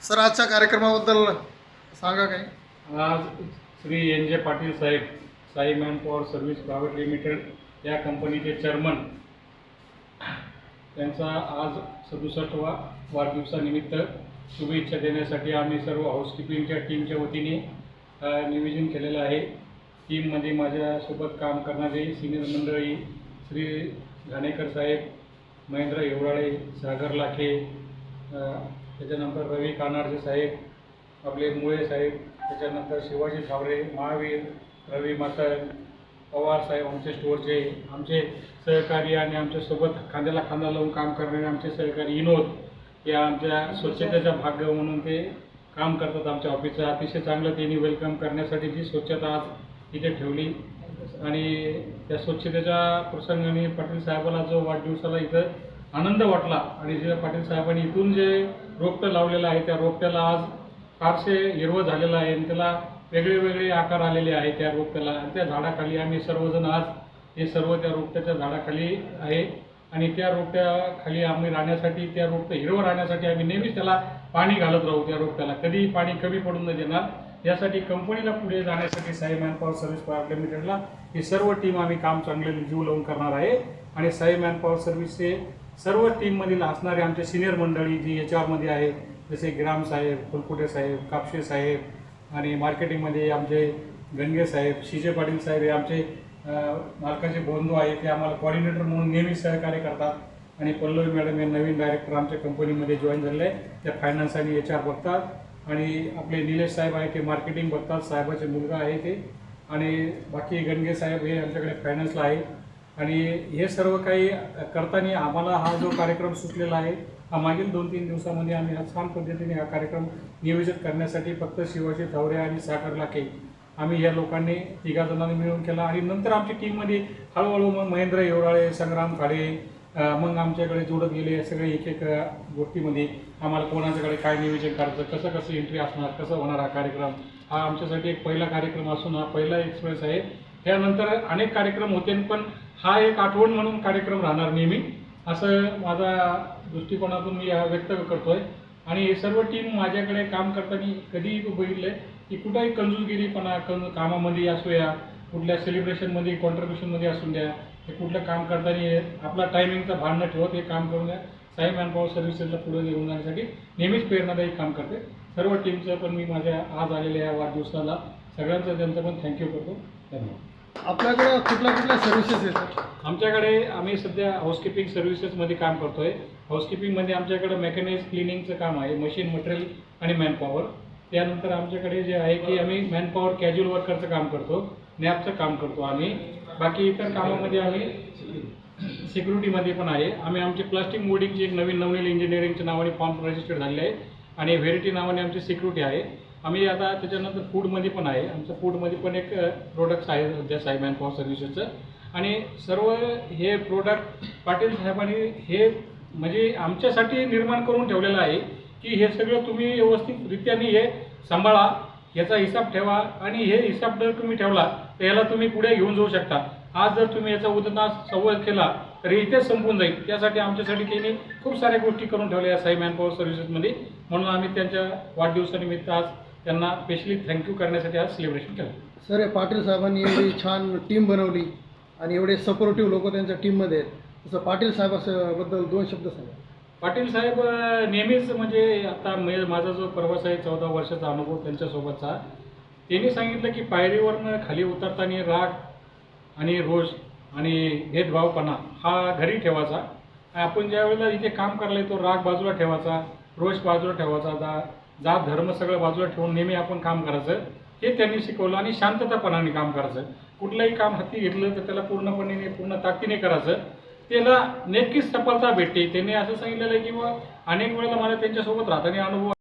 Sir आजच्या कार्यक्रमाबद्दल सांगा काही. आज श्री एन जे पाटील साहेब, Sai man power service private limited या कंपनीचे चेअरमन त्यांचा आज 67वा वाढदिवसानिमित्त शुभेच्छा देण्यासाठी आम्ही सर्व हाऊसकीपिंगच्या टीमच्या वतीने नियोजन केलेलं आहे. टीममध्ये माझ्यासोबत काम करणारे सिनियर मंडळी श्री घाणेकर साहेब, महेंद्र हिवराळे, सागर लाखे, त्याच्यानंतर रवी कानाडचे साहेब, आपले मुळे साहेब, त्याच्यानंतर शिवाजी थावरे, महावीर, रवी मातळ, पवार साहेब, आमचे स्टोअरचे आमचे सहकारी आणि आमच्यासोबत खांद्याला खांदा लावून काम करणारे आमचे सहकारी विनोद या आमच्या स्वच्छतेचा भाग म्हणून ते काम करतात. आमच्या ऑफिसचं अतिशय चांगलं त्यांनी वेलकम करण्यासाठी जी स्वच्छता आज इथे ठेवली आणि त्या स्वच्छतेच्या प्रसंगाने पाटील साहेबाला जो वाढदिवसाला इथं आनंद वाटला आणि जे पाटील साहेबांनी इथून जे रोपटं लावलेलं आहे त्या रोपट्याला आज फारसे हिरवं झालेलं आहे आणि त्याला वेगळे वेगळे आकार आलेले आहे त्या रोपट्याला. आणि त्या झाडाखाली आम्ही सर्वजण आज हे सर्व त्या रोपट्याच्या झाडाखाली आहे आणि त्या रोपट्याखाली आम्ही राहण्यासाठी त्या रोपटं हिरवं राहण्यासाठी आम्ही नेहमीच त्याला पाणी घालत राहू. त्या रोपट्याला कधी पाणी कमी पडून न देणार यासाठी कंपनीला पुढे जाण्यासाठी Sai man power service private लिमिटेडला ही सर्व टीम आम्ही काम चांगले जीव लावून करणार आहे. आणि साई मॅन पॉवर सर्व्हिसचे सर्व टीममधील असणारे आमचे सिनियर मंडळी जी HR आहे, जसे ग्राम साहेब, फुलकुटे साहेब, कापशे साहेब आणि मार्केटिंगमध्ये आमचे गणगे साहेब, शिजे पाटील साहेब हे आमचे मालकाचे बंधू आहेत. ते आम्हाला कोऑर्डिनेटर म्हणून नेहमी सहकार्य करतात. आणि पल्लवी मॅडम हे नवीन डायरेक्टर आमच्या कंपनीमध्ये जॉईन झालेले आहे. ते फायनान्स आणि HR बघतात. आणि आपले निलेश साहेब आहे ते मार्केटिंग बघतात, साहेबाचे मुलगा आहे ते. आणि बाकी गणगे साहेब हे आमच्याकडे फायनान्सला आहे. आणि हे सर्व काही करताना आम्हाला हा जो कार्यक्रम सुचलेला आहे हा मागील 2-3 दिवसामध्ये आम्ही हा छान पद्धतीने हा कार्यक्रम नियोजित करण्यासाठी फक्त शिवाजी थावरे आणि सागर लाखे आम्ही या लोकांनी तिघाजणांनी मिळून केला. आणि नंतर आमच्या टीममध्ये हळूहळू मग महेंद्र हिवराळे, संग्राम खाडे मग आमच्याकडे जोडत गेले. सगळे एक गोष्टीमध्ये आम्हाला कोणाच्याकडे काय नियोजन करायचं, कसं एंट्री असणार, कसं होणार हा कार्यक्रम. हा आमच्यासाठी एक पहिला कार्यक्रम असून हा पहिला एक्सपिरियन्स आहे. त्यानंतर अनेक कार्यक्रम होते पण हा एक आठवण म्हणून कार्यक्रम राहणार नेहमी असं माझा दृष्टिकोनातून मी व्यक्त करतोय. आणि हे सर्व टीम माझ्याकडे काम करताना कधीही बघितलं की कुठंही कंजूसगिरीपणा कामामध्ये असू या, कुठल्या सेलिब्रेशनमध्ये कॉन्ट्रीब्युशनमध्ये असून द्या, हे कुठलं काम करताना आपला टायमिंगचा भान न ठेवत हे काम करून द्या. साई मॅन पॉवर सर्व्हिसेसला पुढे घेऊन जाण्यासाठी नेहमीच प्रेरणादायी काम करते. सर्व टीमचं पण मी माझ्या आज आलेल्या या वाढदिवसाला सगळ्यांचं त्यांचं पण थँक्यू करतो. धन्यवाद. आपल्याकडे कुठल्या सर्व्हिसेस आहेत? आमच्याकडे आम्ही सध्या हाऊसकीपिंग सर्व्हिसेसमध्ये काम करतो आहे. हाऊसकीपिंगमध्ये आमच्याकडे मेकॅनाइज क्लिनिंगचं काम आहे, मशीन मटेरियल आणि मॅनपॉवर. त्यानंतर आमच्याकडे जे आहे की आम्ही मॅनपॉवर कॅज्युअल वर्करचं काम करतो, नॅपचं काम करतो आम्ही. बाकी इतर कामामध्ये आम्ही सिक्युरिटीमध्ये पण आहे. आम्ही आमची प्लास्टिक मोल्डिंगची एक नवनील इंजिनिअरिंगच्या नावाने फॉर्म रजिस्टर्ड झालेले आहे आणि व्हेरिटी नावाने आमची सिक्युरिटी आहे. आम्ही आता त्याच्यानंतर फूडमध्ये पण आहे. आमचं फूडमध्ये पण एक प्रोडक्ट्स आहे सध्या साई मॅन पॉवर सर्व्हिसेसचं. आणि सर्व हे प्रोडक्ट पाटील साहेबांनी हे म्हणजे आमच्यासाठी निर्माण करून ठेवलेलं आहे की हे सगळं तुम्ही व्यवस्थितरित्याने हे सांभाळा, याचा हिसाब ठेवा आणि हे हिसाब जर तुम्ही ठेवला तर याला तुम्ही पुढे घेऊन जाऊ शकता. आज जर तुम्ही याचा उदनास संवाद केला तर इथेच संपून जाईल. त्यासाठी आमच्यासाठी त्यांनी खूप साऱ्या गोष्टी करून ठेवल्या या साई मॅन पॉवर सर्व्हिसेसमध्ये. म्हणून आम्ही त्यांच्या वाढदिवसानिमित्त आज त्यांना स्पेशली थँक्यू करण्यासाठी आज सेलिब्रेशन केलं. सर पाटील साहेबांनी एवढी छान टीम बनवली आणि एवढे सपोर्टिव्ह लोक त्यांच्या टीममध्ये आहेत, तसं पाटील साहेबाबद्दल 2 शब्द सांगा. पाटील साहेब नेहमीच म्हणजे आता माझा जो प्रवास आहे 14 वर्षाचा अनुभव त्यांच्यासोबतचा, त्यांनी सांगितलं की पायरीवरनं खाली उतरताना राग आणि रोष आणि भेदभावपणा हा घरी ठेवायचा. आपण ज्या वेळेला इथे काम करायला तो राग बाजूला ठेवायचा, रोष बाजूला ठेवायचा, जात धर्म सगळं बाजूला ठेवून नेहमी आपण काम करायचं हे त्यांनी शिकवलं. आणि शांततापणाने काम करायचं. कुठलंही काम हाती घेतलं तर त्याला पूर्ण ताकदीने करायचं, त्याला नक्कीच सफलता भेटते. त्यांनी असं सांगितलेलं आहे की अनेक वेळेला मला त्यांच्यासोबत राहताना अनुभव